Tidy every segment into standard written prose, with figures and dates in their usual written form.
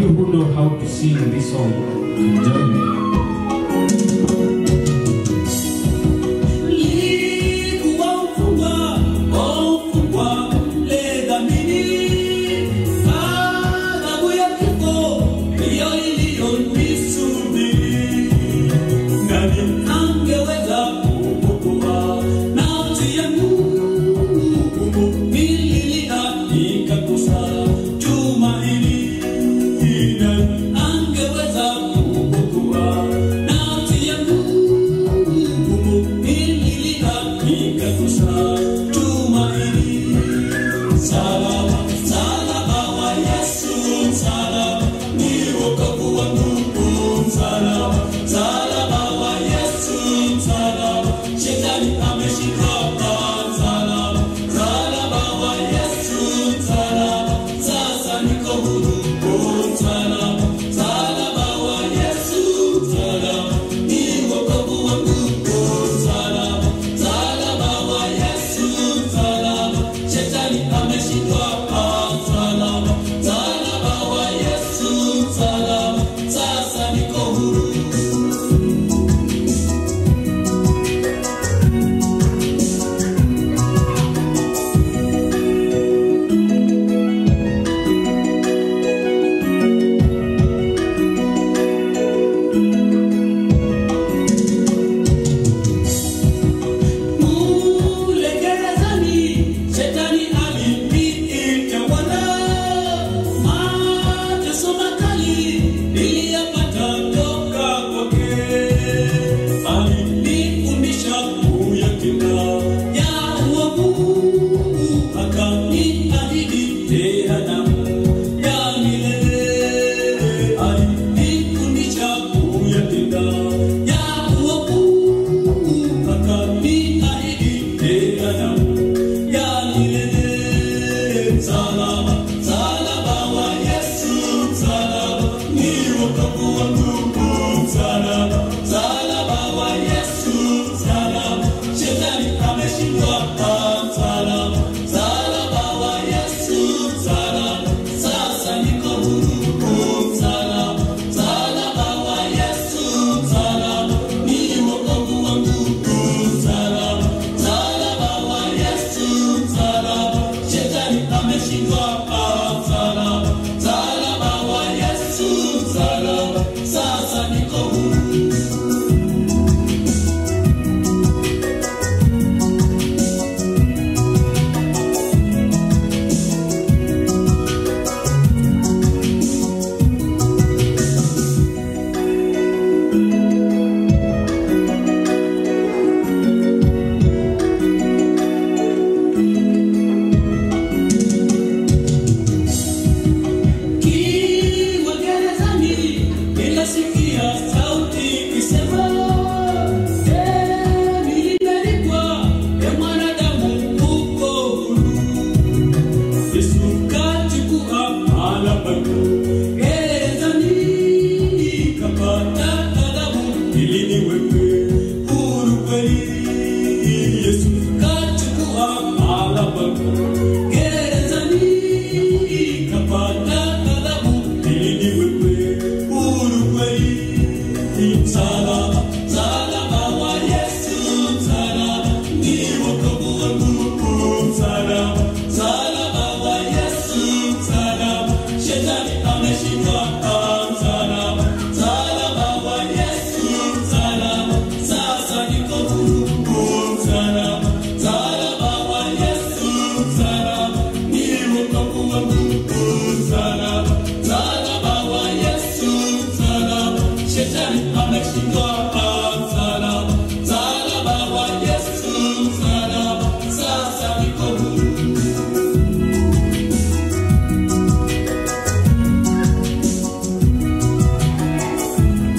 you who know how to sing this song, join me.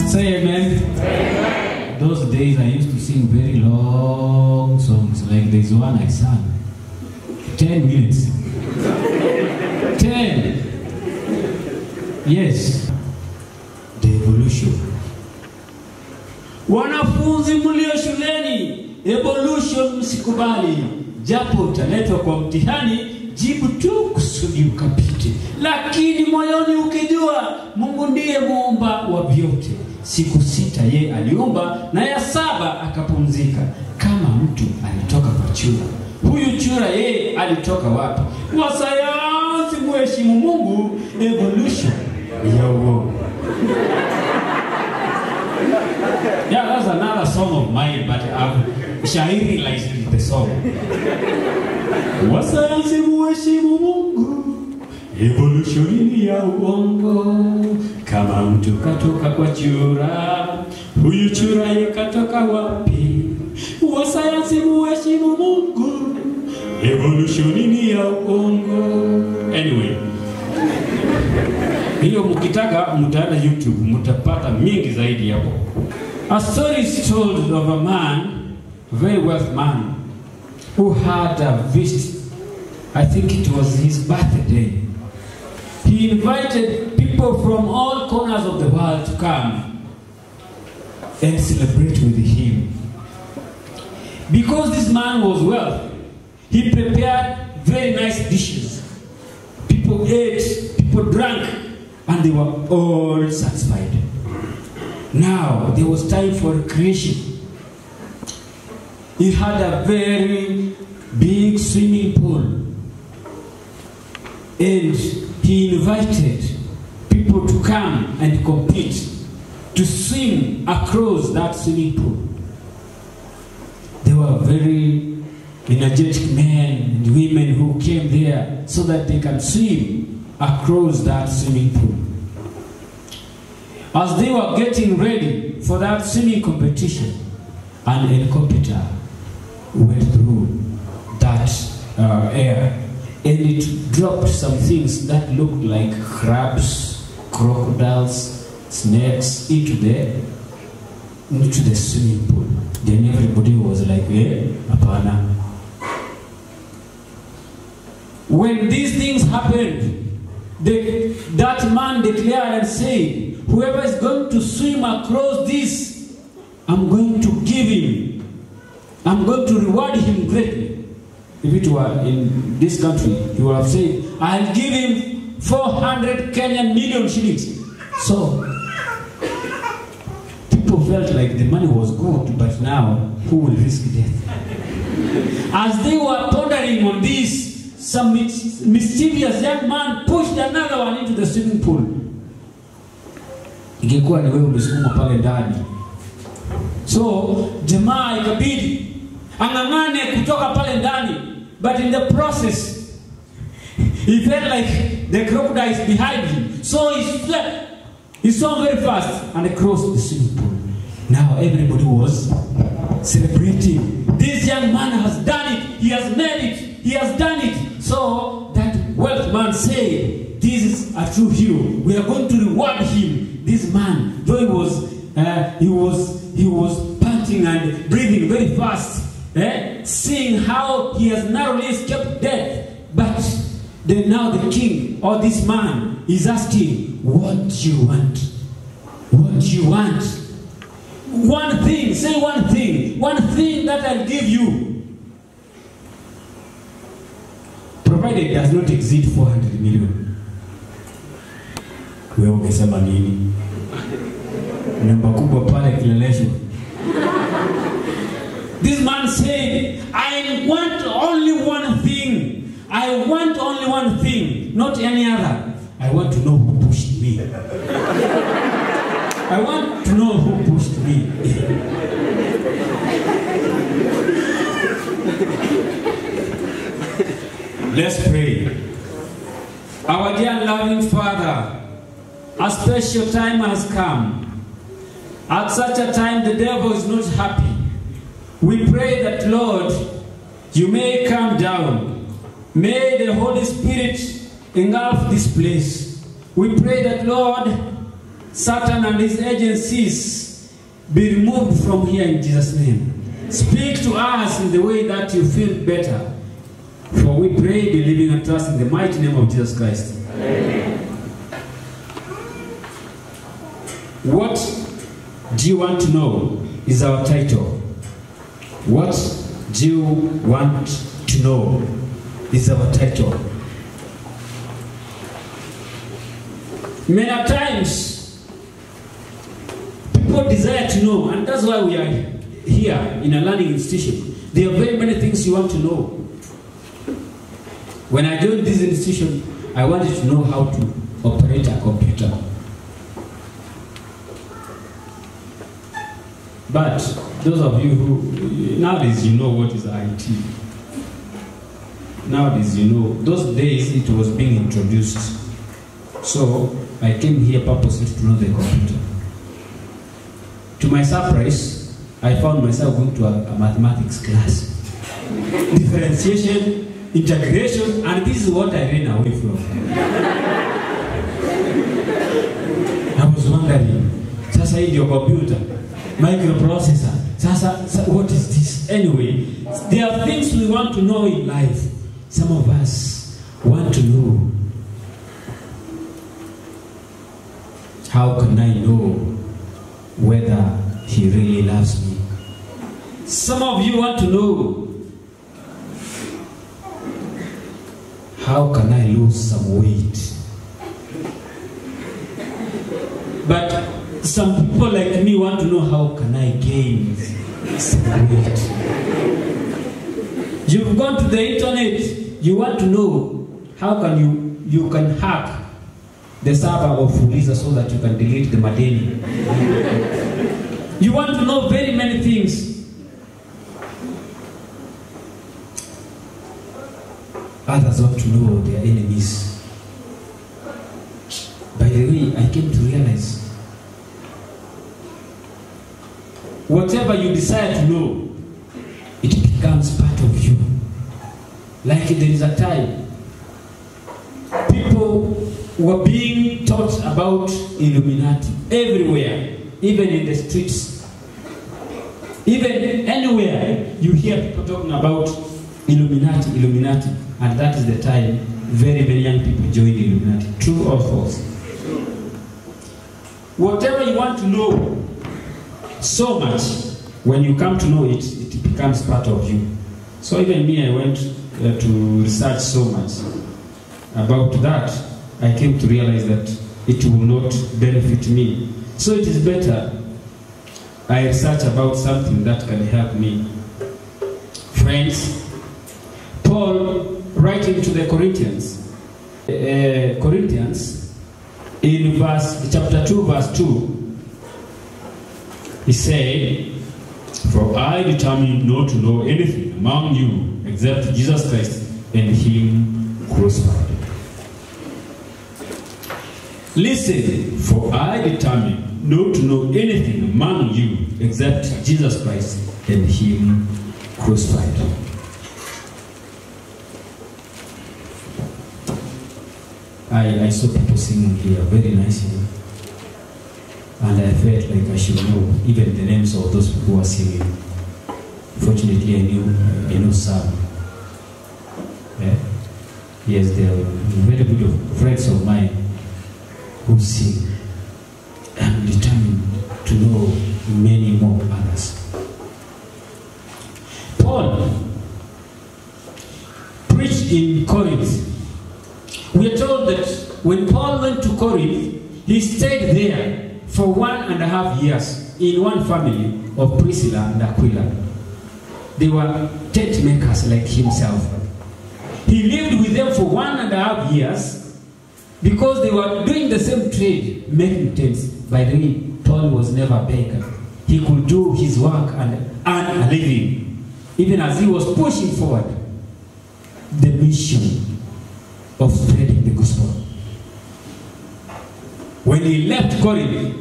Say amen. Amen. Those days I used to sing very long songs. Like there's one I sang 10 minutes. 10. Yes. The evolution. Wanafunzi mlio shuleni, evolution msikubali. Japo utaletwa kwa mtihani, jibu tu kusudi ukapite. Lakini moyoni ukijua Mungu ndiye muumba wa vyote. Siku 6 yeye aliumba na ya 7 akapumzika. Kama mtu alitoka kwa chura, huyu chura yeye alitoka wapi? Wasayansi muheshimu Mungu, evolution ya uongo. Yeah, that's another song of mine, but shairi like the song. Wasayansi muheshimu Mungu, evolution ya uongo. Kama mtu katoka kwa chura, huyu chura yeye katoka wapi? Wasayansi muheshimu Mungu, evolution ya uongo. Anyway, hiyo mkitaka mtaenda YouTube mtapata mingi zaidi hapo. A story is told of a man, a very wealthy man, who had a visit. I think it was his birthday. He invited people from all corners of the world to come and celebrate with him. Because this man was wealthy, he prepared very nice dishes. People ate, people drank, and they were all satisfied. Now, there was time for recreation. He had a very big swimming pool. And he invited people to come and compete, to swim across that swimming pool. There were very energetic men and women who came there so that they can swim across that swimming pool. As they were getting ready for that swimming competition, an helicopter went through that air, and it dropped some things that looked like crabs, crocodiles, snakes into the swimming pool. Then everybody was like, apana. When these things happened, that man declared and said, whoever is going to swim across this, I'm going to give him, I'm going to reward him greatly. If it were in this country, he would have said, I'll give him 400 Kenyan million shillings. So, people felt like the money was good, but now, who will risk death? As they were pondering on this, some mischievous young man pushed another one into the swimming pool. Ingekuwa ni wewe umesukuma pale ndani. So, jamaa ikabidi angangane kutoka pale ndani, but in the process he felt like the crocodile is behind him. So he swam very fast and crossed the swimming pool. Now everybody was celebrating. This young man has done it. He has made it. He has done it. So that wealth man said, this is a true hero. We are going to reward him. This man, though he was panting and breathing very fast, seeing how he has narrowly escaped death. But now the king or this man is asking, what do you want? What do you want? One thing, say one thing that I'll give you. Provided it does not exceed 400 million. Wewe ungesema nini? Namba kubwa pale kileleshwa. This man said, I want only one thing. I want only one thing, not any other. I want to know who pushed me. I want to know who pushed me. Let's pray. Our dear loving Father, a special time has come. At such a time the devil is not happy. We pray that, Lord, you may come down. May the Holy Spirit engulf this place. We pray that, Lord, Satan and his agencies be removed from here in Jesus' name. Speak to us in the way that you feel better. For we pray, believing and trust in the mighty name of Jesus Christ. Amen. What do you want to know is our title. What do you want to know is our title. Many times, people desire to know, and that's why we are here in a learning institution. There are very many things you want to know. When I joined this institution, I wanted to know how to operate a computer. But those of you who, nowadays you know what is IT. Nowadays you know, those days it was being introduced. So I came here purposely to know the computer. To my surprise, I found myself going to a mathematics class. Differentiation, integration, and this is what I ran away from. I was wondering, sasa hii ndio computer, microprocessor, sasa what is this? Anyway, there are things we want to know in life. Some of us want to know, how can I know whether he really loves me? Some of you want to know, how can I lose some weight? But some people like me want to know, how can I gain some weight? You've gone to the internet, you want to know, how can you can hack the server of Fuliza so that you can delete the Madeni. You want to know very many things. Others want to know their enemies. By the way, I came to realize, whatever you desire to know, it becomes part of you. Like there is a time, people were being taught about Illuminati everywhere, even in the streets. Even anywhere you hear people talking about Illuminati, and that is the time very many young people join Illuminati. True or false? Whatever you want to know so much, when you come to know it, it becomes part of you. So even me, I went to research so much about that. I came to realize that it will not benefit me. So it is better I research about something that can help me. Friends, Paul writing to the Corinthians, in chapter 2, verse 2, he said, "For I determined not to know anything among you except Jesus Christ and Him crucified." Listen, for I determined not to know anything among you except Jesus Christ and Him crucified. I saw people singing here very nicely, and I felt like I should know even the names of those people who are singing. Fortunately, I know some. Yeah? Yes, they are very good friends of mine who sing. I'm determined to know many more others. Paul preached in Corinth. We are told that when Paul went to Corinth, he stayed there for 1.5 years in one family of Priscilla and Aquila. They were tent makers like himself. He lived with them for 1.5 years because they were doing the same trade, making tents. By the way, Paul was never a beggar. He could do his work and earn a living, even as he was pushing forward the mission of spreading the gospel. When he left Corinth,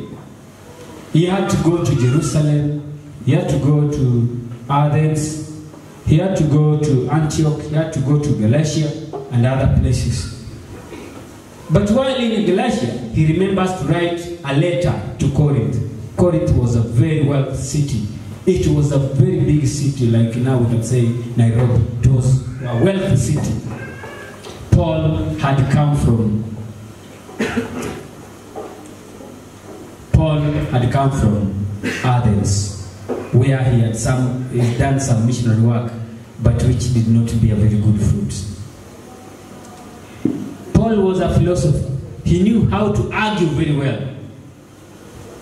he had to go to Jerusalem, he had to go to Athens, he had to go to Antioch, he had to go to Galatia and other places. But while in Galatia, he remembers to write a letter to Corinth. Corinth was a very wealthy city. It was a very big city, like now we can say Nairobi. It was a wealthy city. Paul had come from Athens, where he had done some missionary work, but which did not bear very good fruit. Paul was a philosopher. he knew how to argue very well.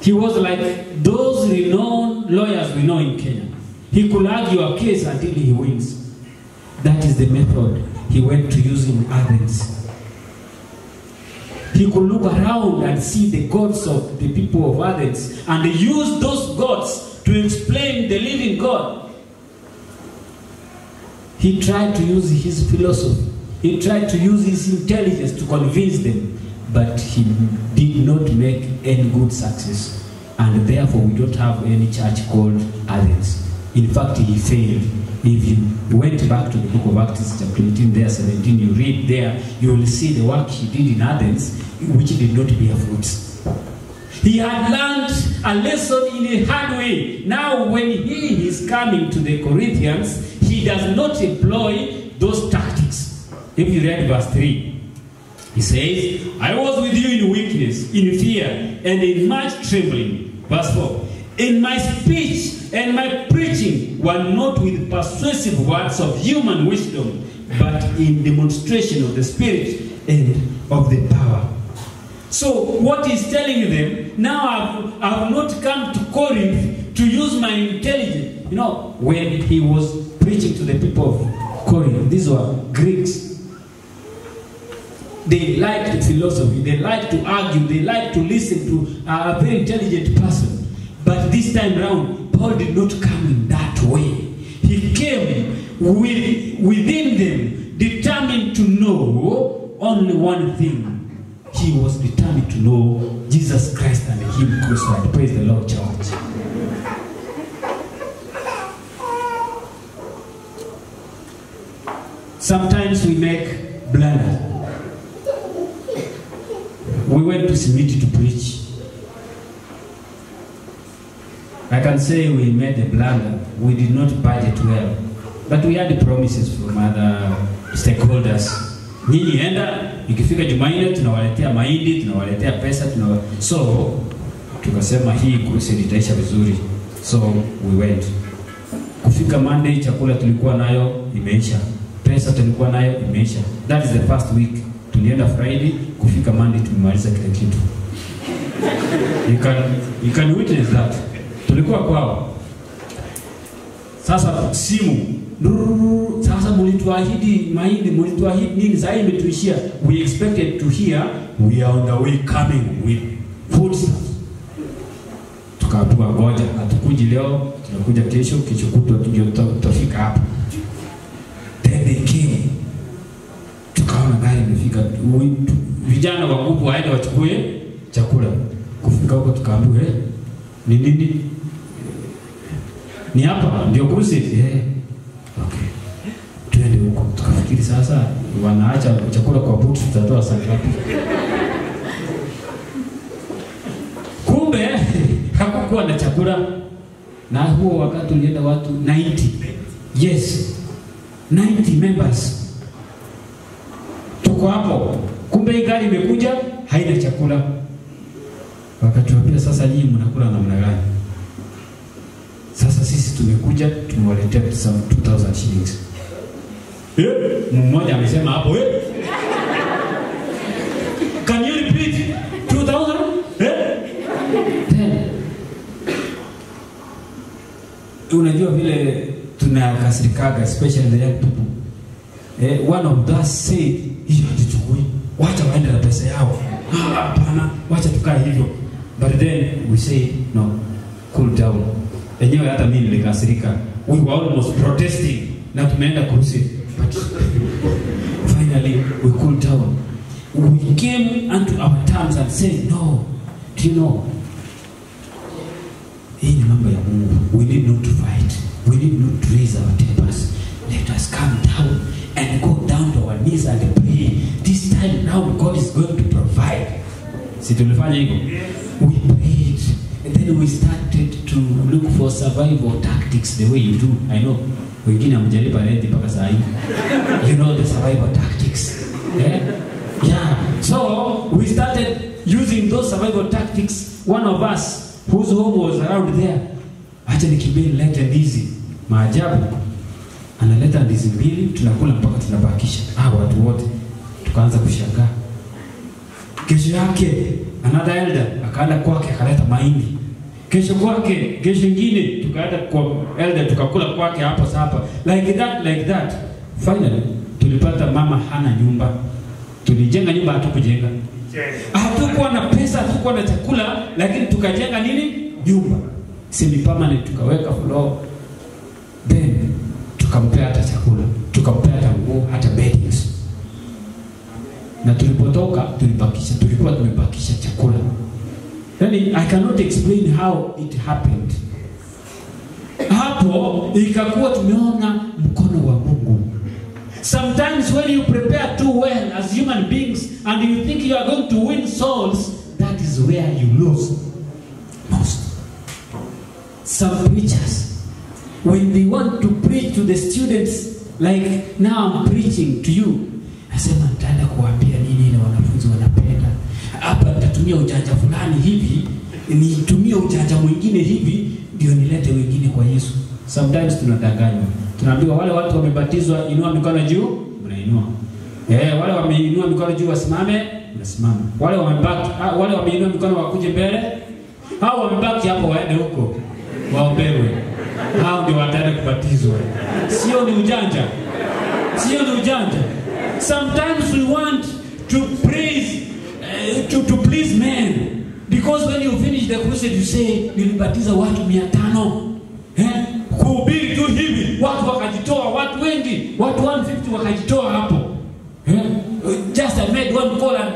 He was like those renowned lawyers we know in Kenya. He could argue a case until he wins. That is the method he went to use in Athens. He could look around and see the gods of the people of Athens and use those gods to explain the living God. He tried to use his philosophy. He tried to use his intelligence to convince them, but he did not make any good success. And therefore we don't have any church called Athens. In fact, he failed. If you went back to the book of Acts chapter 18, there 17, you read there, you will see the work he did in Athens, which did not bear fruits. He had learned a lesson in a hard way. Now when he is coming to the Corinthians, he does not employ those tactics. If you read verse 3, he says, I was with you in weakness, in fear, and in much trembling. Verse 4, in my speech and my preaching were not with persuasive words of human wisdom, but in demonstration of the Spirit and of the power. So what he's telling them, now I've not come to Corinth to use my intelligence. You know, when he was preaching to the people of Corinth, these were Greeks. They liked philosophy, they liked to argue, they liked to listen to a very intelligent person. But this time round, Paul did not come in that way. He came within them, determined to know only one thing. He was determined to know Jesus Christ and Him crucified. Praise the Lord, church. Sometimes we make blunders. We went to Simiti to preach. I can say we made a blunder. We did not budget well. But we had promises from other stakeholders. Nyinyi enda, ikifika Jumanne tunawaletea mahindi, tunawaletea pesa, so tukasema hii crusade itaisha vizuri. So we went. Kufika Monday chakula tulikuwa nayo imeisha. Pesa tulikuwa nayo imeisha. That is the first week. Tulienda Friday, kufika Monday tumemaliza kila kitu. You can witness that. Tulikuwa kwao. Sasa simu. Sasa mulituahidi mahindi, mulituahidi nini, sasa imetuishia. We expected to hear we are on the way coming with food stuff. Tukaambiwa ngoja, hatukuji leo, tunakuja kesho, kesho kutwa tutafika hapa. Then they came. Tukaona gari imefika. Vijana wa grupu waende wachukue chakula. Kufika huko tukaambiwa ni nini? Ni hapa ndio crusade. Okay. Tuende huko. Tukafikiri sasa wanaacha chakula kwa butu, tutatoa saa ngapi? Kumbe hakukuwa na chakula. Na huo wakati tulienda watu 90. Yes. 90 members. Tuko hapo. Kumbe gari imekuja haina chakula. Wakatuambia sasa nyinyi mnakula namna gani? Sasa sisi tumekuja tumewaletea some 2000 shillings. Mmoja amesema hapo Can you repeat? 2000? Unajua vile tunakasirikaga, especially the young people. One of us said, hiyo hatuchukui. Wacha waende na pesa yao. Hapana, wacha tukae hivyo. But then we say, no, cool down. Enyewe hata mimi nilikasirika. We were almost protesting. Na tumeenda crusade. But finally we cooled down. We came unto our terms and said, no, do you know, hii ni mambo ya Mungu. We need not to fight. We need not to raise our tempers. Let us come down and go down to our knees and pray. This time now God is going to provide. Si tulifanya hivyo? We prayed. And then we started to look for survival tactics the way you do. I know. Wengine hamjalipa rent mpaka saa hii. You know the survival tactics. Yeah. So we started using those survival tactics. One of us whose home was around there, acha nikimbie nilete ndizi. Maajabu. Analeta ndizi mbili, tunakula mpaka tunabakisha. Watu wote tukaanza kushangaa. Kesho yake another elder akaenda kwake akaleta mahindi. Kesho ingine tukaenda kwa elder tukakula kwake hapo sapa. Like that. Finally tulipata mama hana nyumba. Tulijenga nyumba, hatukujenga. Hatukuwa na pesa, hatukuwa na chakula, lakini tukajenga nini? Nyumba. Semi permanent, tukaweka floor. Then tukampea hata chakula, tukampea hata nguo, hata beddings. Na tulipotoka tulikuwa tumebakisha chakula. Yani I cannot explain how it happened. Hapo ikakuwa tumeona mkono wa Mungu. Sometimes when you prepare too well as human beings and you think you are going to win souls, that is where you lose most. Some preachers, when they want to preach to the students, like now I'm preaching to you, nasema nitaenda kuambia nini na wanafunzi wanapenda. Hapa nitatumia ujanja fulani hivi, nitumie ujanja mwingine hivi, ndio nilete wengine kwa Yesu. Sometimes tunadanganywa. Tunaambiwa wale watu wamebatizwa, inua mikono juu, mnainua. Wale wameinua mikono juu wasimame, mnasimama. Wale wameinua mikono wakuje mbele, hao wamebaki hapo waende huko. Waombewe. Hao ndio wataenda kubatizwa. Sio ni ujanja. Sometimes we want to praise to please men, because when you finish the crusade you say nilibatiza watu 500. Kuhubiri tu hivi watu wakajitoa, watu wengi, watu 150 wakajitoa hapo. Just I made one call and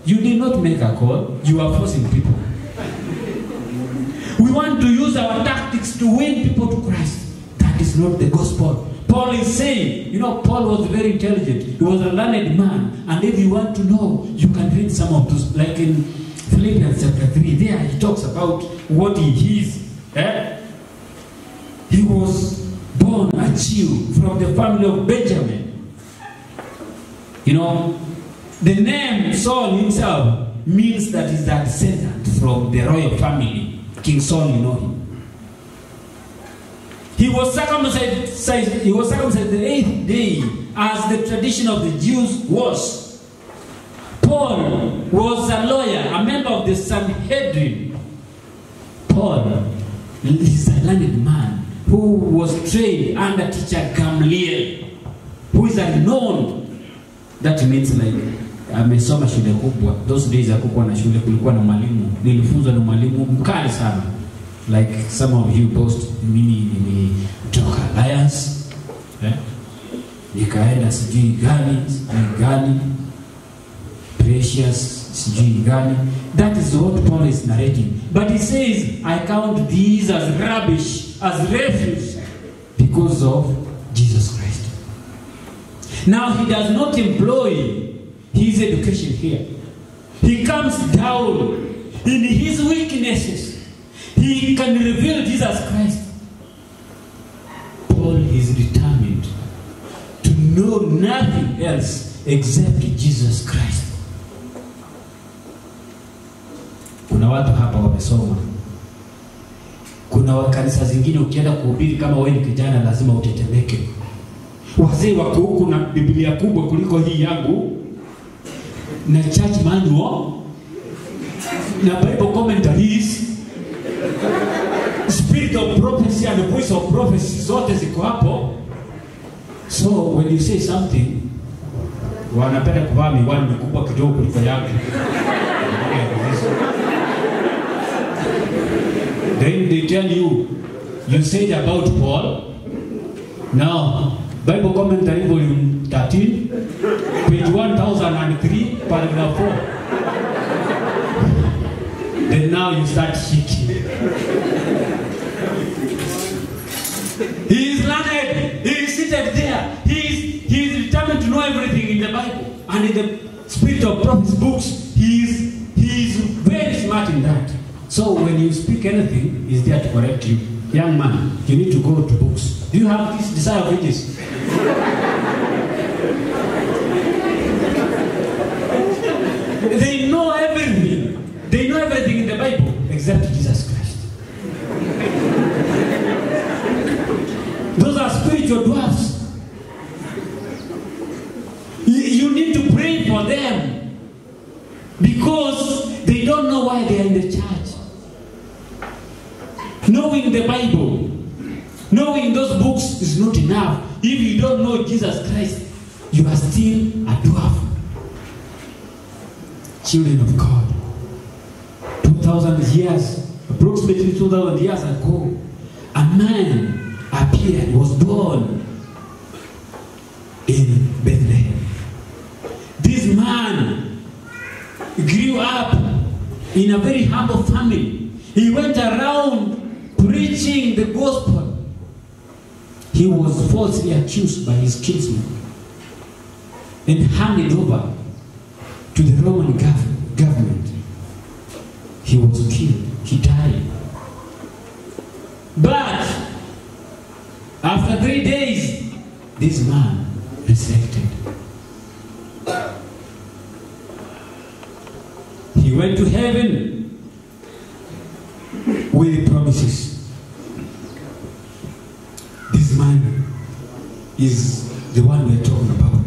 you did not make a call, you are forcing people. We want to use our tactics to win people to Christ. That is not the gospel. Paul is saying, Paul was very intelligent. He was a learned man. And if you want to know, you can read some of those. Like in Philippians chapter 3, there he talks about what he is. He was born a Jew from the family of Benjamin. The name Saul himself means that he's a descendant from the royal family. King Saul, you know him. He was circumcised the 8th day, as the tradition of the Jews was. Paul was a lawyer, a member of the Sanhedrin. Paul is a learned man who was trained under teacher Gamaliel, who is renowned. That means like amesoma shule kubwa. Those days hakukuwa na shule, kulikuwa na mwalimu. Nilifunzwa na mwalimu mkali sana. Like some of you post, mimi nilitoka Alliance, nikaenda sijui gani, Precious sijui gani. That is what Paul is narrating. But he says, I count these as rubbish, as refuse, because of Jesus Christ. Now he does not employ his education here. He comes down in his weaknesses. He can reveal Jesus Christ. Paul is determined to know nothing else except Jesus Christ. Kuna watu hapa wamesoma. Kuna kanisa zingine ukienda kuhubiri kama wewe ni kijana lazima utetemeke. Wazee wako huku na Biblia kubwa kuliko hii yangu, na church manual na Bible commentaries, spirit of prophecy and the voice of prophecy, zote ziko hapo. So when you say something, wanapenda kuvaa miwani mikubwa kidogo kuliko yako. Then they tell you said about Paul. Now, Bible commentary volume 13, page 1003, paragraph 4. Then now you start shaking. He is learned. He is seated there. He is determined to know everything in the Bible. And in the spirit of prophets books, he is very smart in that. So when you speak anything, he's there to correct you. Young man, you need to go to books. Do you have this desire of riches? They know everything. They know everything in the Bible except Jesus Christ. Those are spiritual dwarfs. You need to pray for them, because Because they don't know why they are in the church. Knowing the Bible, knowing those books is not enough. If you don't know Jesus Christ, you are still a dwarf. Children of God. 2,000 years, approximately 2,000 years ago, a man appeared, was born in Bethlehem. This man grew up in a very humble family. He went around preaching the gospel. He was falsely accused by his kinsmen and handed over to the Roman government. He was killed. He died. But after 3 days, this man resurrected. He went to heaven with promises. This man is the one we are talking about.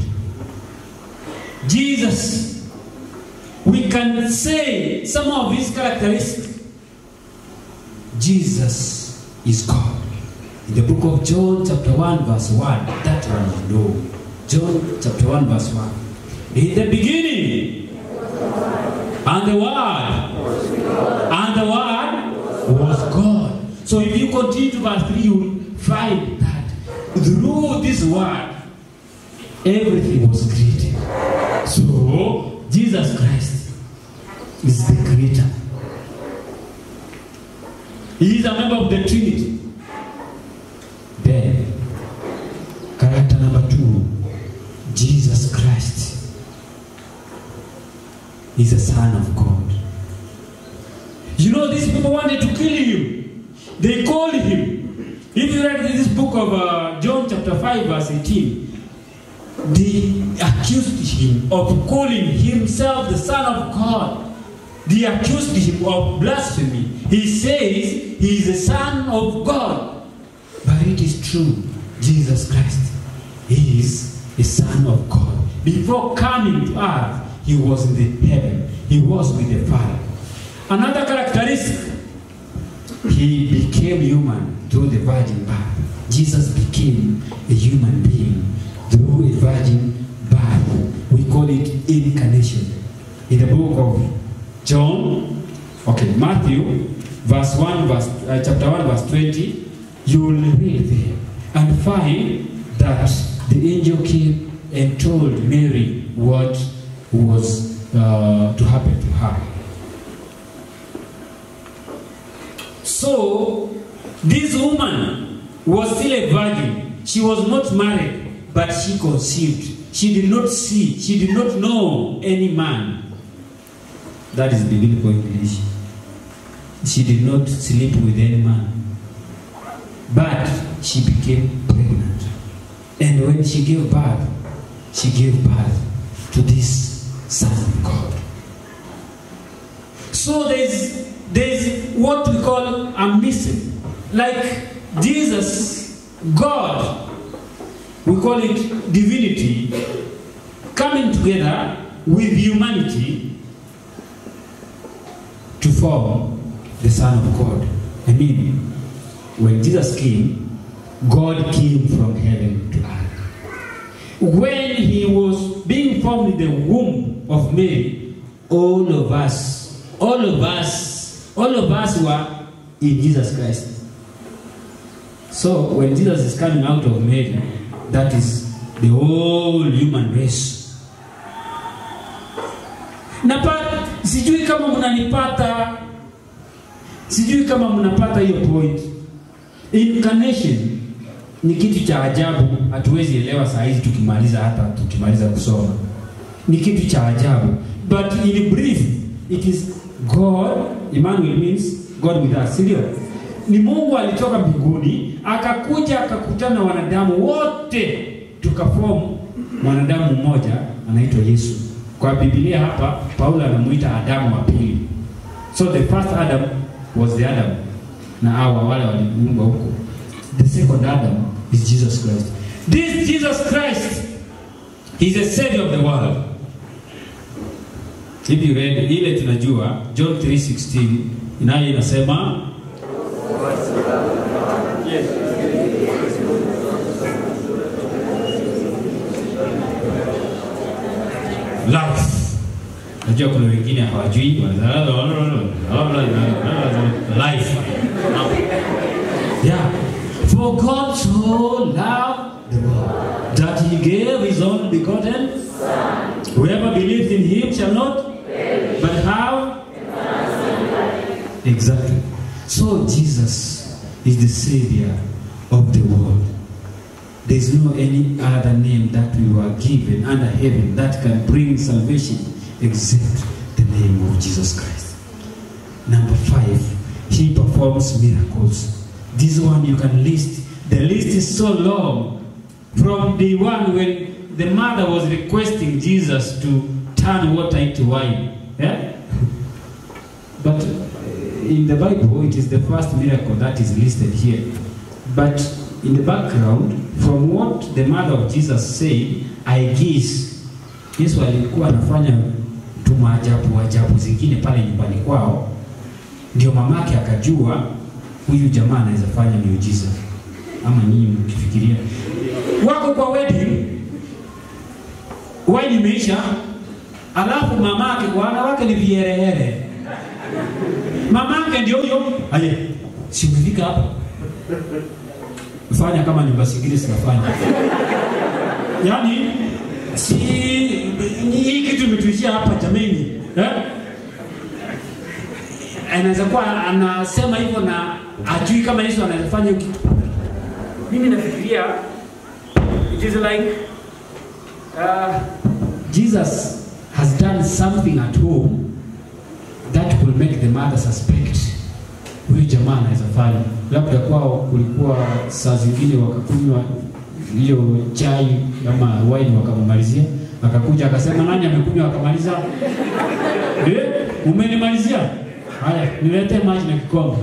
Jesus. We can say some of his characteristics. Jesus is God. In the book of John chapter 1 verse 1, that one you know. John chapter 1 verse 1. In the beginning, and the Word was God. So if you continue to verse 3, you will find that through this Word, everything was created. So, Jesus Christ is the creator. He is a member of the Trinity. Then, character number 2, Jesus Christ is the Son of God. You know, these people wanted to kill him. They called him. If you read this book of John chapter 5 verse 18, they accused him of calling himself the Son of God. They accused him of blasphemy. He says he is the Son of God. But it is true. Jesus Christ is the Son of God. Before coming to earth, he was in the heaven. He was with the Father. Another characteristic, he became human through the virgin birth. Jesus became a human being through a virgin birth. We call it incarnation. In the book of Matthew, chapter 1, verse 20, you will read there and find that the angel came and told Mary what was to happen to her. So, this woman was still a virgin. She was not married, but she conceived. She did not see, she did not know any man. That is biblical English. She did not sleep with any man. But she became pregnant. And when she gave birth to this Son of God. So there's what we call a mystery. Like Jesus, God, we call it divinity, coming together with humanity to form the Son of God. I mean, when Jesus came, God came from heaven to earth. When he was being formed in the womb of Mary, all of us were in Jesus Christ. So when Jesus is coming out of Mary, that is the whole human race. Sijui kama mnapata hiyo point. Incarnation ni kitu cha ajabu, hatuwezi elewa saa hizi tukimaliza kusoma. Ni kitu cha ajabu. But in brief, it is God. Emmanuel means God with us. Ndio. Ni Mungu alitoka mbinguni, akakuja akakutana na wanadamu wote, tukaform mwanadamu mmoja anaitwa Yesu. Kwa Biblia hapa Paulo anamuita Adamu wa pili. So the first Adam was the Adam na hawa wale waliumbwa huko. The second Adam is Jesus Christ. This Jesus Christ is the Savior of the world. If you read ile tunajua John 3:16 inayo inasema life. Najua kuna wengine hawajui life. Yeah. For God so loved the world that he gave his only begotten Son. Whoever believes in him shall not perish, but have everlasting life. Exactly. So Jesus is the Savior of the world. There is no any other name that we were given under heaven that can bring salvation except the name of Jesus Christ. Number 5, he performs miracles. This one you can list. The list is so long. From the one when the mother was requesting Jesus to turn water into wine. Yeah? But in the Bible, it is the first miracle that is listed here. But in the background, from what the mother of Jesus said, I guess Yesu alikuwa anafanya maajabu zingine pale nyumbani kwao, ndio mamake akajua huyu jamaa anaweza fanya miujiza. Ama nyinyi mkifikiria wako kwa wedding, wine imeisha, alafu mamake kwa wanawake ni vierere. Mamake ndio huyo, aye, si umefika hapa, fanya kama nyumba zingine zinafanya. Yaani si hii kitu imetuishia hapa jameni, anaweza kuwa anasema hivyo na ajui kama Yesu anaweza fanya kitu. Mimi nafikiria it is like Jesus has done something at home that will make the mother suspect huyu jamaa anaweza fanya. Labda kwao kulikuwa saa zingine wakakunywa hiyo chai ama wine wakamalizia, akakuja akasema nani amekunywa akamaliza? Umenimalizia? Haya, nilete maji na kikombe.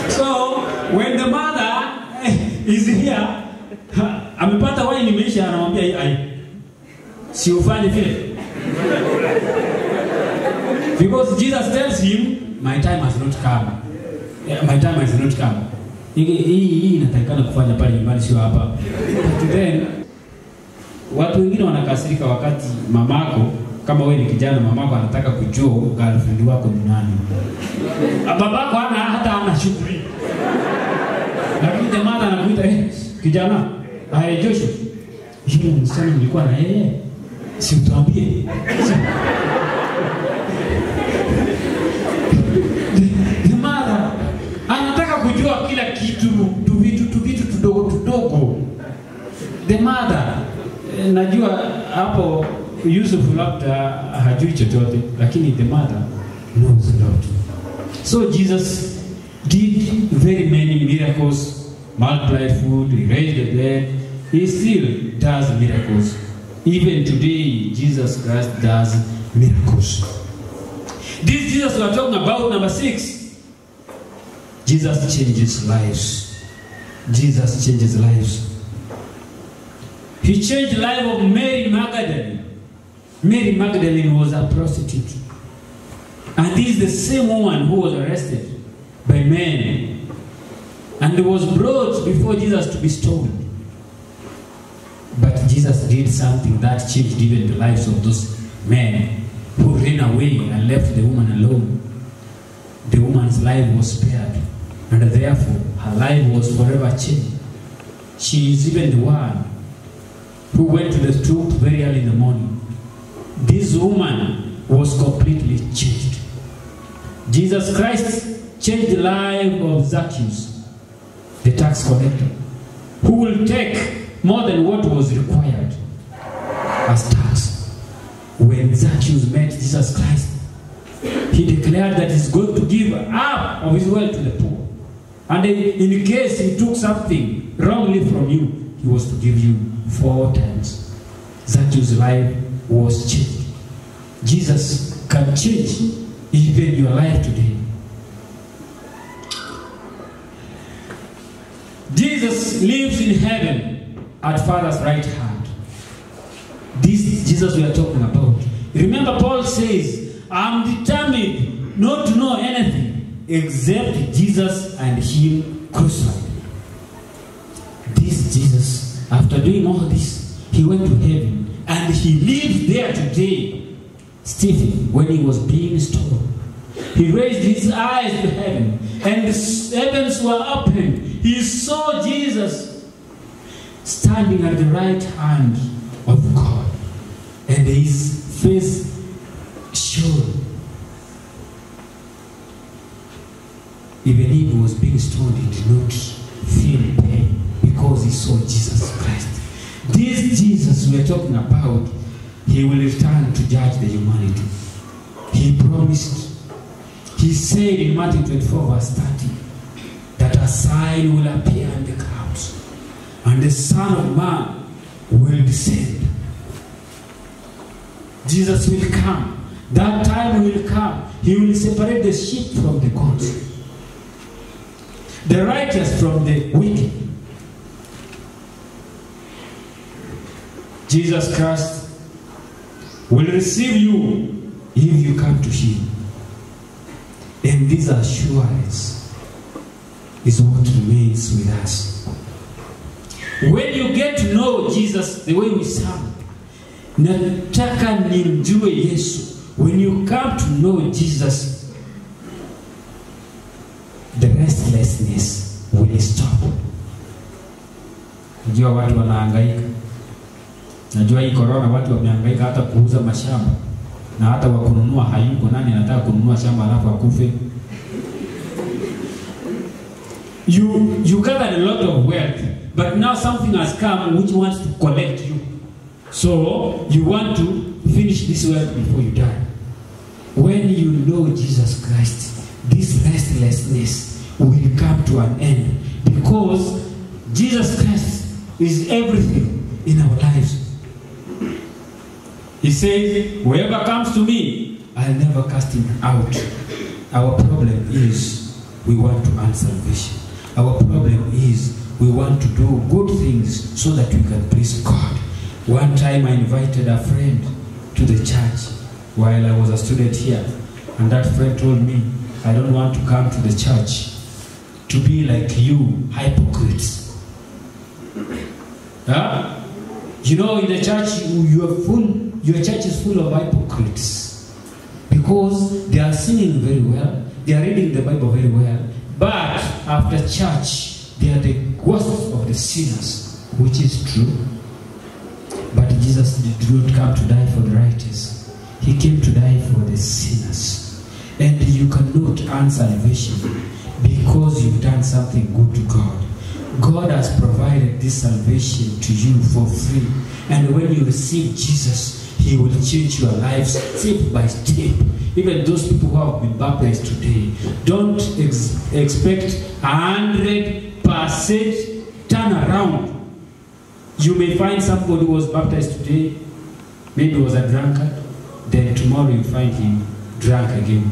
So when the mother is here, amepata wine imeisha, anamwambia ai, si ufanye vile. Because Jesus tells him, my time has not come. Yeah, my time has not come. Hii inatakikana kufanya pale nyumbani, sio hapa. But then watu wengine wanakasirika wakati mamako, kama wewe ni kijana, mamako anataka kujua girlfriend wako ni nani. Babako hata shughuli. Lakini jamaa anakuita, kijana, Joshua, hiyo msichana nilikuwa na yeye, si utuambie. Mara anataka kujua kila kitu, vitu tudogo. The mother, najua hapo Yusuf labda hajui chochote, lakini the mother knows a lot. So Jesus did very many miracles, multiplied food, he raised the dead. He still does miracles. Even today, Jesus Christ does miracles. This Jesus we are talking about, number 6. Jesus changes lives. Jesus changes lives. He changed the life of Mary Magdalene. Mary Magdalene was a prostitute. And this is the same woman who was arrested by men and was brought before Jesus to be stoned. But Jesus did something that changed even the lives of those men who ran away and left the woman alone. The woman's life was spared, and therefore her life was forever changed. She is even the one who went to the tomb very early in the morning. This woman was completely changed. Jesus Christ changed the life of Zacchaeus, the tax collector, who will take more than what was required as tax. When Zacchaeus met Jesus Christ, he declared that he's going to give half of his wealth to the poor. And in case he took something wrongly from you, he was to give you 4 times. Zacchaeus' life was changed. Jesus can change even your life today. Jesus lives in heaven at Father's right hand. This Jesus we are talking about. Remember, Paul says, I'm determined not to know anything except Jesus and Him crucified. This Jesus, after doing all this, He went to heaven and He lives there today. Stephen, when he was being stoned, he raised his eyes to heaven and the heavens were opened. He saw Jesus standing at the right hand of God, and his face shone. Even if he was being stoned, he did not feel pain because he saw Jesus Christ. This Jesus we are talking about, He will return to judge the humanity. He promised. He said in Matthew 24 verse 30 that a sign will appear in the clouds and the Son of Man will descend. Jesus will come. That time will come. He will separate the sheep from the goats, the righteous from the wicked. Jesus Christ will receive you if you come to Him. And this assurance is what remains with us. When you get to know Jesus the way we sang, nataka nimjue Yesu. When you come to know Jesus, the restlessness will stop. Najua watu wanahangaika. Najua hii corona watu wamehangaika hata kuuza mashamba. Na hata wakununua hayuko. Nani anataka kununua shamba alafu akufe? You gathered a lot of wealth, but now something has come which wants to collect you. So you want to finish this wealth before you die. When you know Jesus Christ, this restlessness will come to an end, because Jesus Christ is everything in our lives. He says, whoever comes to me, I'll never cast him out. Our problem is we want to earn salvation. Our problem is we want to do good things so that we can please God. One time I invited a friend to the church while I was a student here, and that friend told me, I don't want to come to the church to be like you hypocrites. Huh? You know, in the church your church is full of hypocrites, because they are singing very well, they are reading the Bible very well, but after church they are the worst of the sinners, which is true. But Jesus did not come to die for the righteous. He came to die for the sinners. And you cannot earn salvation because you've done something good to God. God has provided this salvation to you for free. And when you receive Jesus, He will change your lives step by step. Even those people who have been baptized today, don't expect 100% turnaround. You may find somebody who was baptized today, maybe was a drunkard, then tomorrow you find him drunk again.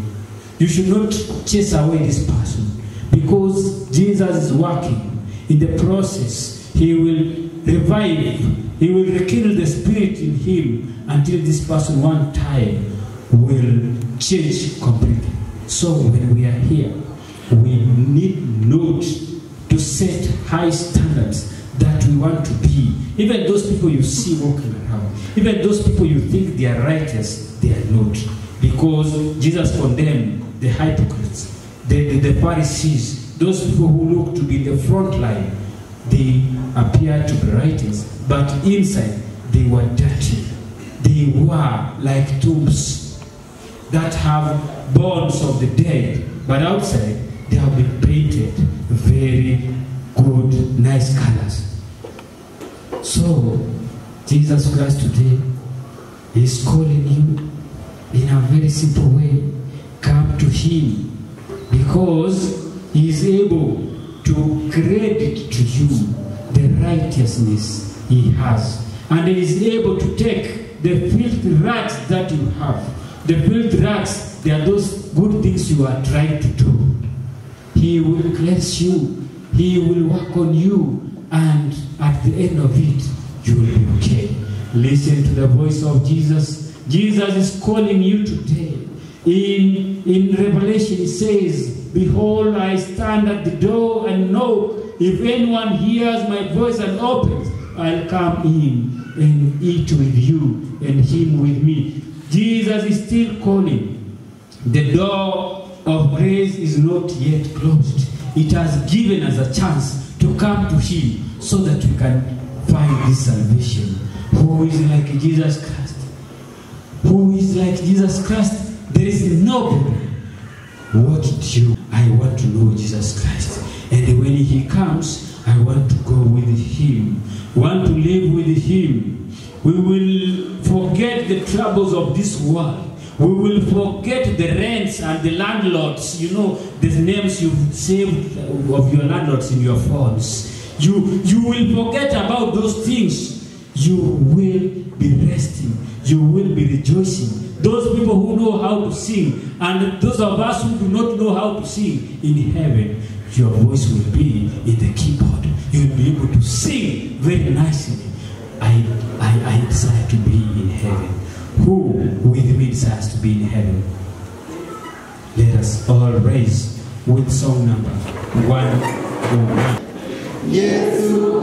You should not chase away this person, because Jesus is working. In the process, He will revive, He will rekindle the spirit in him until this person one time will change completely. So when we are here, we need not to set high standards that we want to be. Even those people you see walking around, even those people you think they are righteous, they are not. Because Jesus condemned the hypocrites, the Pharisees, those people who look to be the front line. They appeared to be righteous, but inside they were dirty. They were like tombs that have bones of the dead, but outside they have been painted very good, nice colors. So Jesus Christ today is calling you in a very simple way. Come to Him, because He is able to credit to you the righteousness He has, and He is able to take the filthy rags that you have. The filthy rags, they are those good things you are trying to do. He will cleanse you, He will work on you, and at the end of it, you will be okay. Listen to the voice of Jesus. Jesus is calling you today. In Revelation it says, behold, I stand at the door and knock. If anyone hears my voice and opens, I'll come in and eat with you and him with me. Jesus is still calling. The door of grace is not yet closed. It has given us a chance to come to him so that we can find this salvation. Who is like Jesus Christ? Who is like Jesus Christ? There is nobody. What do you? I want to know Jesus Christ. And when he comes, I want to go with him. Want to live with him. We will forget the troubles of this world. We will forget the rents and the landlords. You know, the names you've saved of your landlords in your phones. You will forget about those things. You will be resting. You will be rejoicing. Those people who know how to sing, and those of us who do not know how to sing, in heaven, your voice will be in the keyboard. You will be able to sing very nicely. I desire to be in heaven. Who with me desires to be in heaven? Let us all raise with song number 101. Yesu